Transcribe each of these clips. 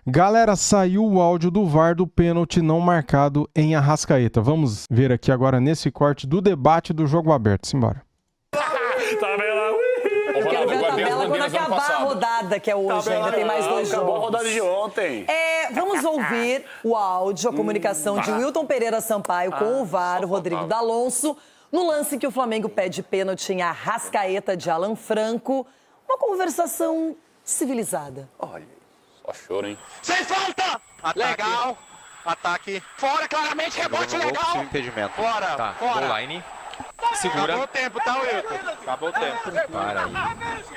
Galera, saiu o áudio do VAR do pênalti não marcado em Arrascaeta. Vamos ver aqui agora nesse corte do debate do jogo aberto. Simbora. Tabela. Eu quero ver a tabela quando acabar a rodada, que é hoje. Ainda tem mais 2 jogos. Acabou a rodada de ontem. Vamos ouvir o áudio, a comunicação de Wilton Pereira Sampaio com o VAR, o Rodrigo D'Alonso, no lance em que o Flamengo pede pênalti em Arrascaeta de Alan Franco. Uma conversação civilizada. Olha, só choro, hein? Sem falta! Ataque. Legal. Ataque. Fora, claramente, rebote legal. Impedimento. Fora, Tá, fora. goal line. Segura. Acabou o tempo, tá, Wilton? Acabou o tempo. Para aí.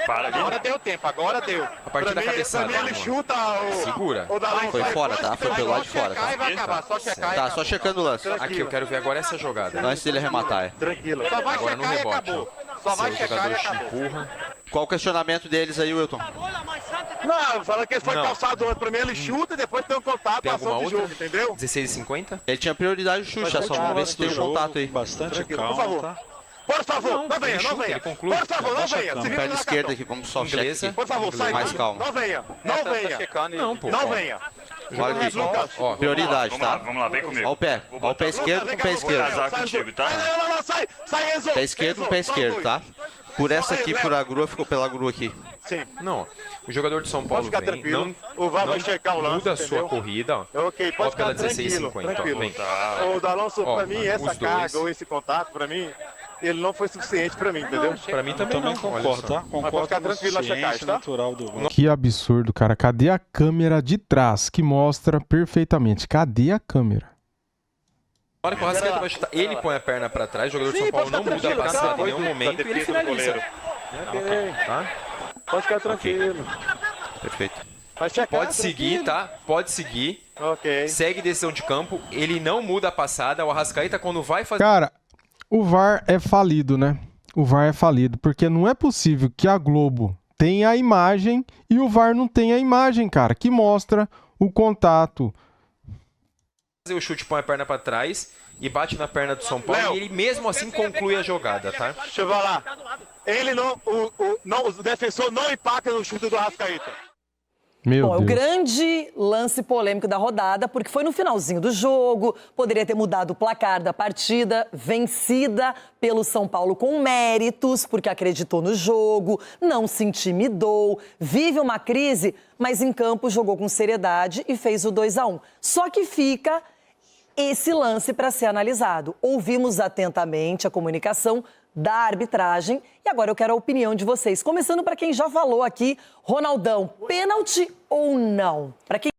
Para ali. Agora deu tempo, agora deu. A partir da cabeçada. Pra mim ele chuta o... Segura. O D'Alonso Foi vai fora, tá? Foi pelo lado de fora, tá? E vai acabar, só checar e Tá, acabou. só checando o lance. Aqui, eu quero ver agora essa jogada. Antes dele arrematar, é. Tranquilo. Só vai Agora no checar e rebote. acabou. Só vai Seu checar jogador e te acabou. empurra. Qual o questionamento deles aí, Wilton? Não, falando que ele foi Não. calçado antes. Primeiro ele chuta e depois tem um contato, Tem ação alguma de outra? jogo, entendeu? 16,50? Ele tinha prioridade no chute, só vamos ver se tem um contato aí. Bastante Tranquilo, por calma, favor. tá? Por favor, não venha, ele não chuta, venha. ele conclui. Por favor, não venha. Se Perna vira na esquerda cartão. aqui, vamos só checar Inglesa. aqui. Por favor, sai Mais daqui. calma. Não venha, não venha. Não, pô. Não venha. Olha aqui, Ó, prioridade, tá? Vamos lá, vem comigo. Ó o pé, ó o pé esquerdo com o pé Vou esquerdo. casar contigo, tá? Não, sai, Enzo. Pé esquerdo com o pé esquerdo, tá? Por essa aqui, por a grua, ficou pela grua aqui. Sim, não. O jogador de São Paulo pode ficar vem, tranquilo. não, O VAR vai não checar o lance, muda a sua entendeu? corrida, ó. Ok, Ó, pode pela ficar tranquilo, 16,50, tranquilo. vem. O D'Alonso, Ó, pra mim, essa os dois. carga ou esse contato, pra mim, ele não foi suficiente pra mim, entendeu? Pra mim também Também não. concordo, Olha só. tá? Concordo ficar com a tranquilo na checagem, ciência tá? natural do VAR. Que absurdo, cara. Cadê a câmera de trás que mostra perfeitamente? Cadê a câmera? Na hora que o Arrascaeta vai chutar, ele põe a perna pra trás, o jogador de São Paulo não muda a passada em nenhum momento e ele finaliza. Tá? Pode ficar tranquilo. Perfeito. Vai checar, Pode seguir, tá? Pode seguir. Ok. Segue decisão de campo. Ele não muda a passada. O Arrascaeta, quando vai fazer. Cara, o VAR é falido, né? O VAR é falido, porque não é possível que a Globo tenha a imagem e o VAR não tenha a imagem, cara, que mostra o contato. O chute, põe a perna pra trás e bate na perna do São Paulo. Léo. E ele mesmo assim conclui a jogada, tá? Deixa eu falar. Ele não, o defensor não impacta no chute do Arrascaeta. Meu Bom, é o Deus. grande lance polêmico da rodada, porque foi no finalzinho do jogo, poderia ter mudado o placar da partida, vencida pelo São Paulo com méritos, porque acreditou no jogo, não se intimidou, vive uma crise, mas em campo jogou com seriedade e fez o 2-1. Só que fica esse lance para ser analisado. Ouvimos atentamente a comunicação da arbitragem e agora eu quero a opinião de vocês. Começando para quem já falou aqui, Ronaldão, pênalti ou não? Para quem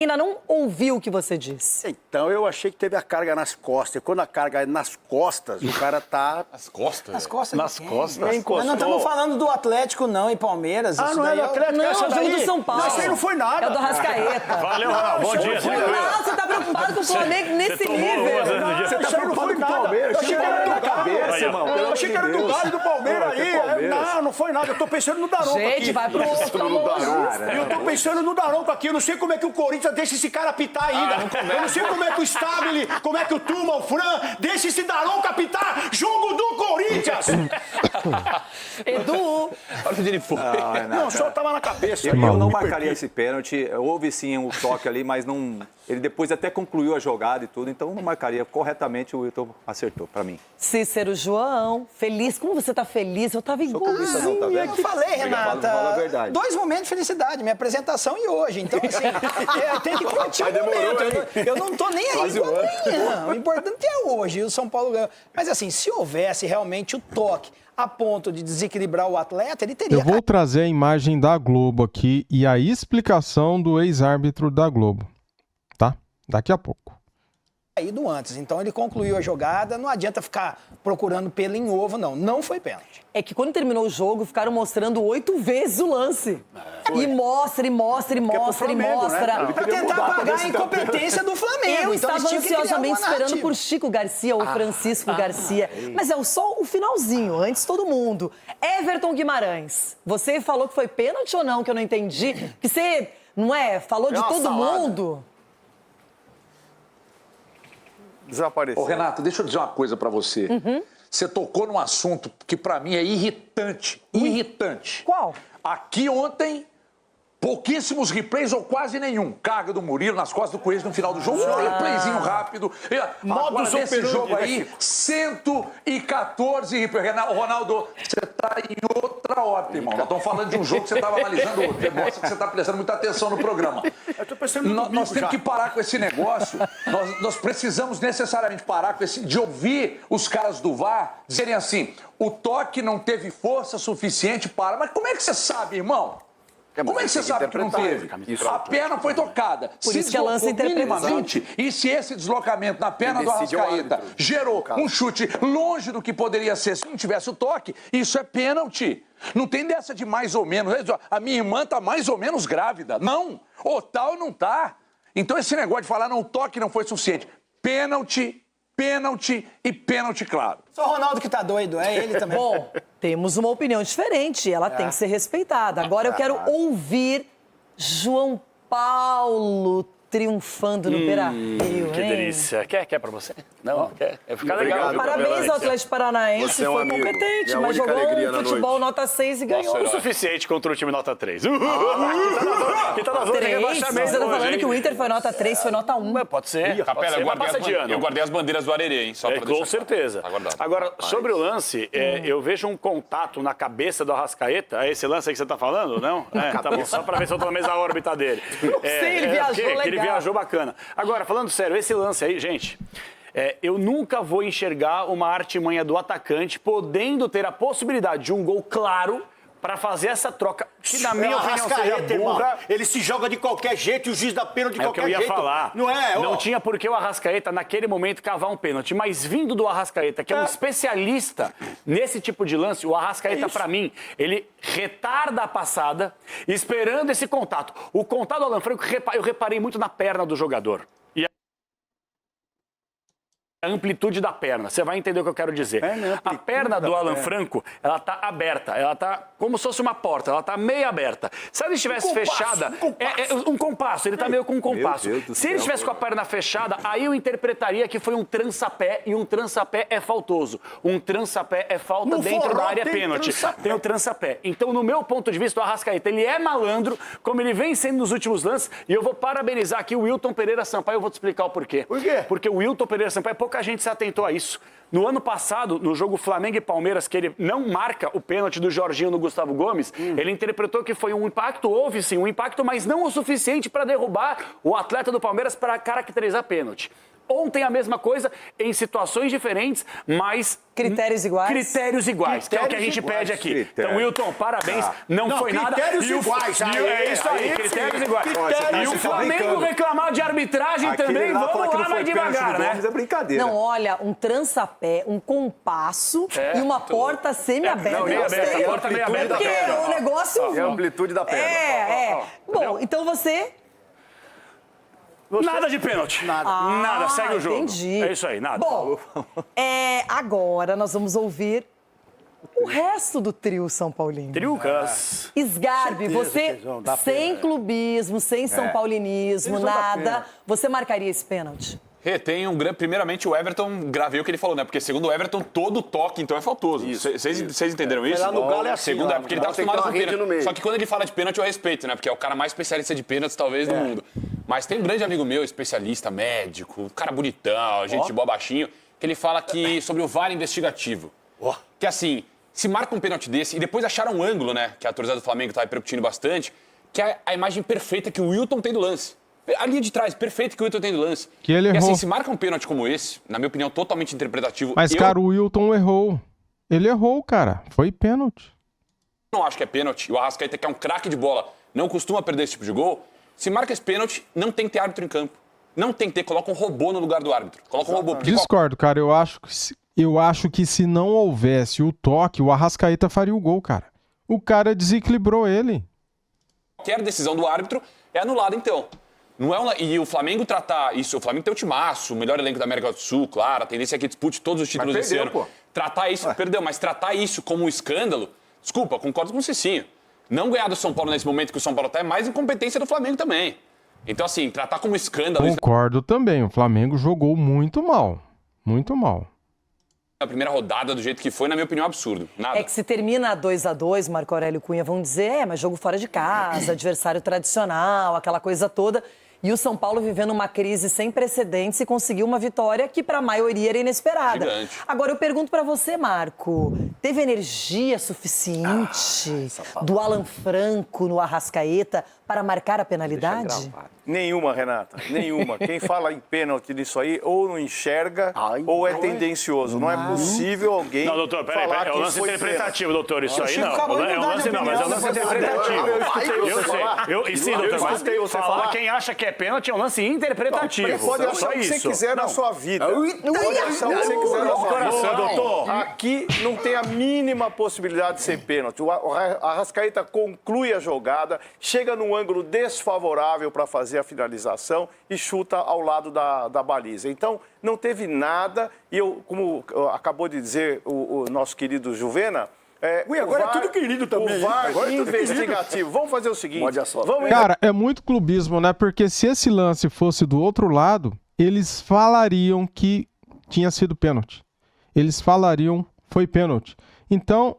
ainda não ouviu o que você disse. Então, eu achei que teve a carga nas costas. E quando a carga é nas costas, o cara tá... As costas? Nas costas Nas de quem? costas. Nós Encostou. não estamos falando do Atlético, não, e Palmeiras. Ah, isso não é daí do Atlético? Não, essa é o jogo daí? do São Paulo. Não, isso aí não foi nada. É o do Arrascaeta. Valeu, Ronaldo. Bom dia. Não, você tá preocupado com o Flamengo nesse nível. Você tá preocupado com o Palmeiras? Eu achei que era do cabeça, irmão. Eu achei que era do Galo e do Palmeiras aí. Não, não foi nada. Eu tô pensando no Daronco aqui. Gente, vai pro oftalmologista. Eu tô pensando no Daronco aqui. Eu não sei como é que o Corinthians deixa esse cara apitar ainda. Eu não sei como é que o Stabile, como é que o Tuma, o Fran, deixa esse Daronco apitar jogo do Corinthians. Edu, Olha onde ele foi. Não, só tava na cabeça. Que Eu não maluco. marcaria esse pênalti. Houve sim o toque ali, mas não. Ele depois até concluiu a jogada e tudo, então não marcaria. Corretamente o Wilton acertou pra mim. Cícero João, feliz. Como você tá feliz? Eu tava clubista não, tá igualzinha. vendo? Eu falei, Renata, Fala a verdade. 2 momentos de felicidade, minha apresentação e hoje. Então, assim, tem que curtir o momento. Eu não tô nem aí Quase com um ano. amanhã. O importante é hoje, o São Paulo ganhou. Mas assim, se houvesse realmente o toque a ponto de desequilibrar o atleta, ele teria Eu vou trazer a imagem da Globo aqui e a explicação do ex-árbitro da Globo, tá? Daqui a pouco. caído antes. Então ele concluiu a jogada, não adianta ficar procurando pelo em ovo, não. Não foi pênalti. É que quando terminou o jogo, ficaram mostrando 8 vezes o lance. E mostra, e mostra, e mostra, e Flamengo, mostra. né? Pra tentar apagar a incompetência do Flamengo. Eu Então, estava eles tinham que criar ansiosamente uma esperando narrativa. por Chico Garcia ou Francisco Garcia. Mas é só o finalzinho, antes todo mundo. Everton Guimarães, você falou que foi pênalti ou não, que eu não entendi? Que você, não é, falou de uma todo salada. mundo. Desapareceu. Ô, Renato, deixa eu dizer uma coisa pra você. Você tocou num assunto que pra mim é irritante. Irritante. Qual? Aqui ontem, Pouquíssimos replays ou quase nenhum. Carga do Murilo nas costas do Corinthians no final do jogo. Um replayzinho rápido. Agora desse jogo aí, 114 replays. Ronaldo, você tá em outra órbita, irmão. Nós estamos falando de um jogo que você estava analisando outro. Mostra que você está prestando muita atenção no programa. Nós temos que parar com esse negócio. Nós precisamos necessariamente parar com esse... de ouvir os caras do VAR dizerem assim, o toque não teve força suficiente para... Mas como é que você sabe, irmão? Como é que você sabe que não teve? A perna foi tocada. Por Se isso que é lance deslocou minimamente, e se esse deslocamento na perna do Arrascaeta gerou um chute longe do que poderia ser se não tivesse o toque, isso é pênalti. Não tem dessa de mais ou menos. A minha irmã tá mais ou menos grávida. Não. Ou tá ou não tá. Então esse negócio de falar não, o toque não foi suficiente. Pênalti, pênalti e pênalti claro. Só o Ronaldo que tá doido, é ele também. Bom, temos uma opinião diferente, ela tem que ser respeitada. Agora eu quero ouvir João Paulo triunfando no Beira-Rio, Que hein? delícia. Quer pra você? Não, quer. É ficar legal. Parabéns ao Atlético Paranaense, Você é um foi amigo. competente, É a mas única jogou alegria um na futebol nota 6 e ganhou. O suficiente contra o time nota 3. Que tá na zona de 3? rebaixamento Você tá hoje, falando hein? que o Inter foi nota 3, foi nota 1. Pode ser. Capela, Eu eu guardei as bandeiras do Arerê, hein? Só pra com deixar certeza. claro. Tá guardado. Agora, sobre o lance, eu vejo um contato na cabeça do Arrascaeta. É esse lance aí que você tá falando, não? Tá bom, só pra ver se eu tô na mesma órbita dele. Sim, ele viajou legal. Ele viajou bacana. Agora, falando sério, esse lance aí, gente... eu nunca vou enxergar uma artimanha do atacante podendo ter a possibilidade de um gol claro para fazer essa troca, que na minha opinião seja burra. Ele se joga de qualquer jeito e o juiz dá pênalti de É o que qualquer eu ia jeito. falar. Não é? Não tinha por que o Arrascaeta, naquele momento, cavar um pênalti. Mas vindo do Arrascaeta, que é um especialista nesse tipo de lance, o Arrascaeta, pra mim, ele retarda a passada, esperando esse contato. O contato do Alan Franco, eu reparei muito na perna do jogador. E a amplitude da perna, você vai entender o que eu quero dizer. A perna do Alan Franco, ela tá aberta, ela tá como se fosse uma porta, ela tá meio aberta. Se ela estivesse fechada, um compasso, ele tá meio com um compasso. Se ele estivesse com a perna fechada, aí eu interpretaria que foi um trançapé, e um trançapé é faltoso. Um trançapé é falta dentro da área pênalti. Tem o trançapé. Então, no meu ponto de vista, o Arrascaeta, ele é malandro, como ele vem sendo nos últimos lances, e eu vou parabenizar aqui o Wilton Pereira Sampaio, eu vou te explicar o porquê. Por quê? Porque o Wilton Pereira Sampaio, pouca gente se atentou a isso. No ano passado, no jogo Flamengo e Palmeiras, que ele não marca o pênalti do Jorginho no Gustavo Gomes, ele interpretou que foi um impacto, houve sim um impacto, mas não o suficiente para derrubar o atleta do Palmeiras para caracterizar pênalti. Ontem a mesma coisa, em situações diferentes, mas... Critérios iguais? Critérios iguais, que é o que a gente pede aqui. Então, Wilton, parabéns. Não foi nada. Critérios iguais. É isso aí, critérios iguais. E o Flamengo reclamar de arbitragem Aquele também, lá vamos fala que lá não mais foi pênalti devagar, do né? Gomes, é brincadeira. Não, olha, um trançapé, um compasso e uma porta semi-aberta. Não, meio aberta, a porta meio aberta. Porque o negócio... É a amplitude da perna. Bom, então você... Nada de pênalti. Nada, segue o jogo. Entendi. É isso aí, nada. Bom, agora nós vamos ouvir o resto do trio São Paulino. Triucas. Sgarbi, você sem clubismo, sem São Paulinismo, nada, você marcaria esse pênalti? Tem um grande. Primeiramente, o Everton, gravei o que ele falou, né? Porque segundo o Everton, todo toque, então, é faltoso. Vocês entenderam isso? Lá no Galo é assim. Segundo, porque ele tá acostumado com rede no pênalti. meio. Só que quando ele fala de pênalti, eu respeito, né? Porque é o cara mais especialista de pênaltis, talvez, do mundo. Mas tem um grande amigo meu, especialista, médico, um cara bonitão, gente boa, baixinho, que ele fala que sobre o VAR investigativo. Que assim, se marca um pênalti desse, e depois acharam um ângulo, né? Que a torcida do Flamengo tá repercutindo bastante, que é a imagem perfeita que o Wilton tem do lance. A linha de trás, perfeito que o Wilton tem do lance. Que ele E errou. assim, se marca um pênalti como esse, na minha opinião, totalmente interpretativo. Mas, cara, o Wilton errou. Ele errou, cara. Foi pênalti. Eu não acho que é pênalti. O Arrascaeta, que é um craque de bola, não costuma perder esse tipo de gol. Se marca esse pênalti, não tem que ter árbitro em campo. Não tem que ter, coloca um robô no lugar do árbitro. Coloca um robô. Porque Discordo, cara. Eu acho que se não houvesse o toque, o Arrascaeta faria o gol, cara. O cara desequilibrou ele. qualquer decisão do árbitro é anulada, então. Não é e o Flamengo tratar isso, o Flamengo tem o timaço, o melhor elenco da América do Sul, claro, a tendência é que dispute todos os títulos desse ano. Tratar isso, perdeu, mas tratar isso como um escândalo, desculpa, concordo com o Cicinho. Não ganhar do São Paulo nesse momento que o São Paulo tá é mais incompetência do Flamengo também. Então, assim, tratar como escândalo... Concordo também, o Flamengo jogou muito mal. Muito mal. A primeira rodada, do jeito que foi, na minha opinião, absurdo. Nada. É que se termina 2-2, Marco Aurélio Cunha, vão dizer, mas jogo fora de casa, adversário tradicional, aquela coisa toda. E o São Paulo vivendo uma crise sem precedentes e conseguiu uma vitória que para a maioria era inesperada. Gigante. Agora eu pergunto para você, Marco, teve energia suficiente do Alan Franco no Arrascaeta para marcar a penalidade? Nenhuma, Renata, nenhuma. Quem fala em pênalti nisso aí ou não enxerga ou é tendencioso. Não é possível alguém Não, doutor, peraí, falar é um lance que foi interpretativo, doutor, isso aí não. Chico, É um lance não, mas é um lance interpretativo. Eu sei, doutor, mas falar quem acha que é pênalti é um lance interpretativo. Você pode achar o que você quiser na sua vida. Pode achar o que você quiser na sua vida. Doutor, aqui não tem a mínima possibilidade de ser pênalti. O Arrascaeta conclui a jogada, chega num ângulo desfavorável para fazer a finalização e chuta ao lado da baliza. Então, não teve nada. E como acabou de dizer o nosso querido Juvena, agora é tudo querido também. O VAR investigativo. Vamos fazer o seguinte. Cara, é muito clubismo, né? Porque se esse lance fosse do outro lado, eles falariam que tinha sido pênalti. Eles falariam foi pênalti. Então,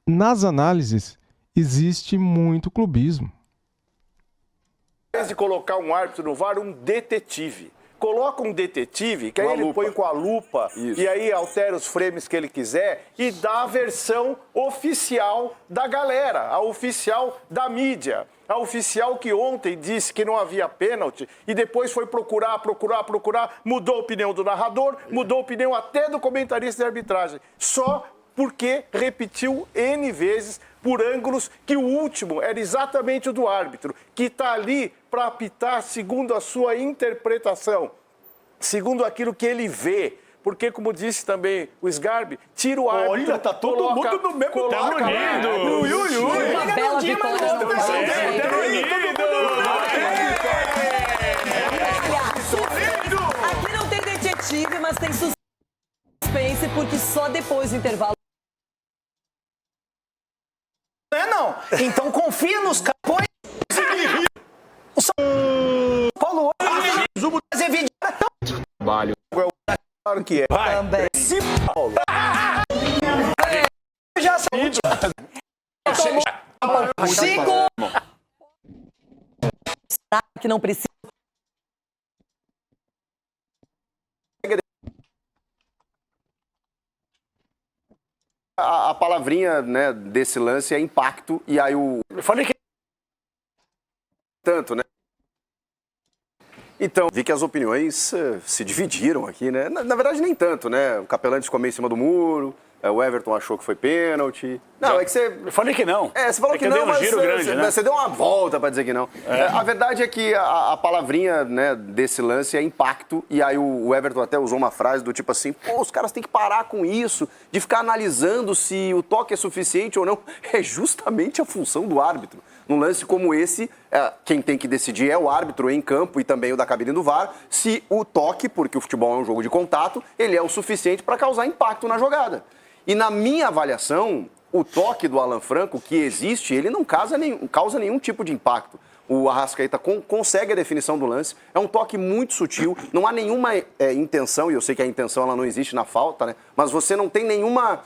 nas análises, existe muito clubismo. Em vez de colocar um árbitro no VAR, um detetive. Coloca um detetive, que aí ele põe com a lupa e aí altera os frames que ele quiser e dá a versão oficial da galera, a oficial da mídia. A oficial que ontem disse que não havia pênalti e depois foi procurar, mudou a opinião do narrador, mudou a opinião até do comentarista de arbitragem. Só porque repetiu N vezes por ângulos que o último era exatamente o do árbitro, que está ali para apitar segundo a sua interpretação, segundo aquilo que ele vê. Porque, como disse também o Sgarbi, tira o árbitro... Olha, tá todo mundo no mesmo... Tá unido! Uma bela vitória no Aqui não tem detetive, mas tem suspense, porque só depois do intervalo... Não. Então confia nos capões. O São Paulo hoje fazer vídeo. Trabalho. Claro que é. Também. Já saiu. Chico! Que não precisa. A palavrinha, né, desse lance é impacto, e aí eu falei que tanto, né? Então, vi que as opiniões se dividiram aqui, né? Na verdade, nem tanto, né? O Capelani ficou meio em cima do muro, o Everton achou que foi pênalti. Não, é que você... Eu falei que não. Você falou que não, mas você deu uma volta para dizer que não. A verdade é que a palavrinha, né, desse lance é impacto, e aí o Everton até usou uma frase do tipo assim, pô, os caras têm que parar com isso, de ficar analisando se o toque é suficiente ou não. É justamente a função do árbitro. Num lance como esse, quem tem que decidir é o árbitro em campo e também o da cabine do VAR, se o toque, porque o futebol é um jogo de contato, ele é o suficiente para causar impacto na jogada. E na minha avaliação, o toque do Alan Franco, que existe, ele não causa nenhum tipo de impacto. O Arrascaeta consegue a definição do lance, é um toque muito sutil, não há nenhuma intenção, e eu sei que a intenção ela não existe na falta, né? Mas você não tem nenhuma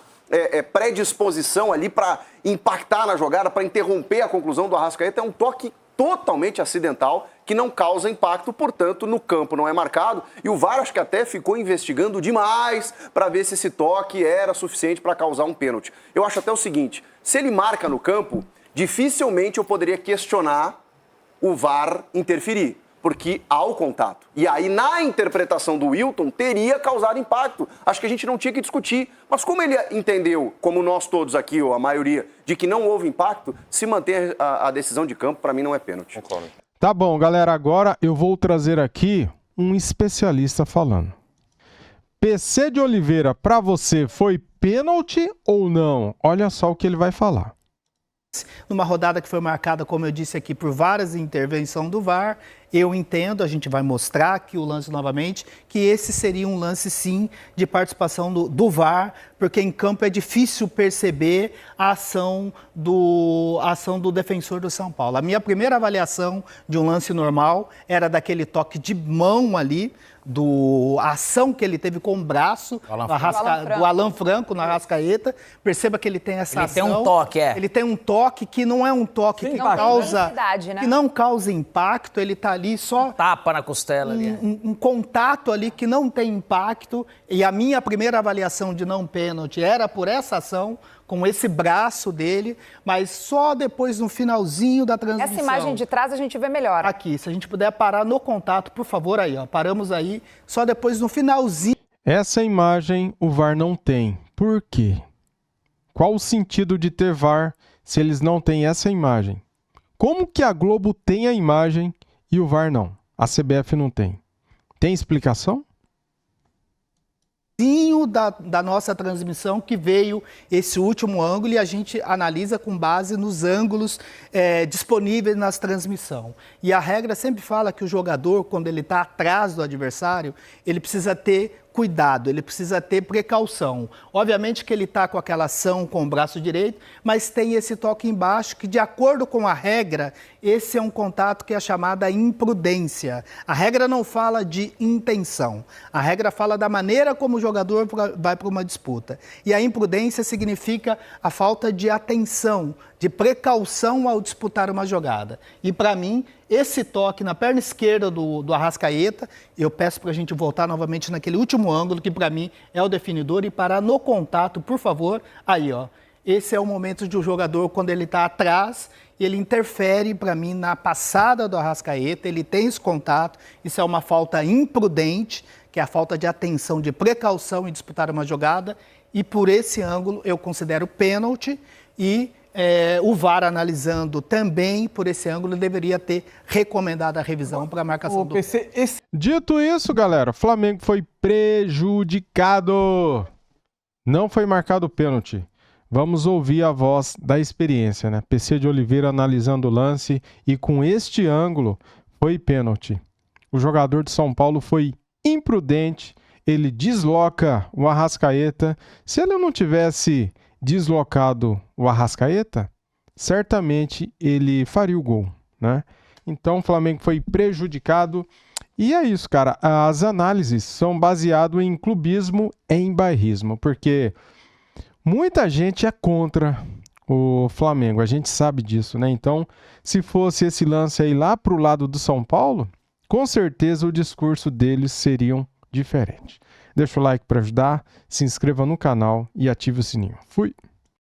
predisposição ali para impactar na jogada, para interromper a conclusão do Arrascaeta. É um toque totalmente acidental, que não causa impacto, portanto, no campo não é marcado. E o VAR acho que até ficou investigando demais para ver se esse toque era suficiente para causar um pênalti. Eu acho até o seguinte, se ele marca no campo, dificilmente eu poderia questionar o VAR interferir, porque há o contato. E aí, na interpretação do Wilton, teria causado impacto. Acho que a gente não tinha que discutir. Mas como ele entendeu, como nós todos aqui, ou a maioria, de que não houve impacto, se manter a decisão de campo, para mim, não é pênalti. Tá bom, galera. Agora eu vou trazer aqui um especialista falando. PC de Oliveira, para você, foi pênalti ou não? Olha só o que ele vai falar. Numa rodada que foi marcada, como eu disse aqui, por várias intervenções do VAR, Eu entendo, a gente vai mostrar aqui o lance novamente, que esse seria um lance, sim, de participação do VAR, porque em campo é difícil perceber a ação do defensor do São Paulo. A minha primeira avaliação de um lance normal era daquele toque de mão ali, a ação que ele teve com o braço do Alan Franco na Arrascaeta. Perceba que ele tem essa ação. Ele tem um toque, Ele tem um toque que não é um toque que causa, né? que não causa impacto. Ele tá ali só tapa na costela ali. Um contato ali que não tem impacto. E a minha primeira avaliação de não pênalti era por essa ação, com esse braço dele, mas só depois no finalzinho da transmissão. Essa imagem de trás a gente vê melhor. Aqui, se a gente puder parar no contato, por favor, aí, ó. Paramos aí, só depois no finalzinho. Essa imagem o VAR não tem. Por quê? Qual o sentido de ter VAR se eles não têm essa imagem? Como que a Globo tem a imagem e o VAR não? A CBF não tem. Tem explicação? Da nossa transmissão que veio esse último ângulo e a gente analisa com base nos ângulos disponíveis nas transmissões. E a regra sempre fala que o jogador, quando ele está atrás do adversário, ele precisa ter cuidado, ele precisa ter precaução. Obviamente que ele está com aquela ação com o braço direito, mas tem esse toque embaixo que, de acordo com a regra, esse é um contato que é chamada imprudência. A regra não fala de intenção. A regra fala da maneira como o jogador vai para uma disputa. E a imprudência significa a falta de atenção, de precaução ao disputar uma jogada. E, para mim, esse toque na perna esquerda do Arrascaeta, eu peço para a gente voltar novamente naquele último ângulo, que para mim é o definidor, e parar no contato, por favor. Aí, ó. Esse é o momento de um jogador, quando ele está atrás, ele interfere, para mim, na passada do Arrascaeta, ele tem esse contato, isso é uma falta imprudente, que é a falta de atenção, de precaução em disputar uma jogada, e por esse ângulo eu considero pênalti, e o VAR analisando também por esse ângulo deveria ter recomendado a revisão para a marcação do PC. Dito isso, galera, o Flamengo foi prejudicado. Não foi marcado o pênalti. Vamos ouvir a voz da experiência, né? PC de Oliveira analisando o lance e com este ângulo foi pênalti. O jogador de São Paulo foi imprudente, ele desloca o Arrascaeta. Se ele não tivesse deslocado o Arrascaeta, certamente ele faria o gol, né? Então o Flamengo foi prejudicado e é isso, cara. As análises são baseadas em clubismo e em bairrismo, porque muita gente é contra o Flamengo, a gente sabe disso, né? Então, se fosse esse lance aí lá pro lado do São Paulo, com certeza o discurso deles seria diferente. Deixa o like para ajudar, se inscreva no canal e ative o sininho. Fui!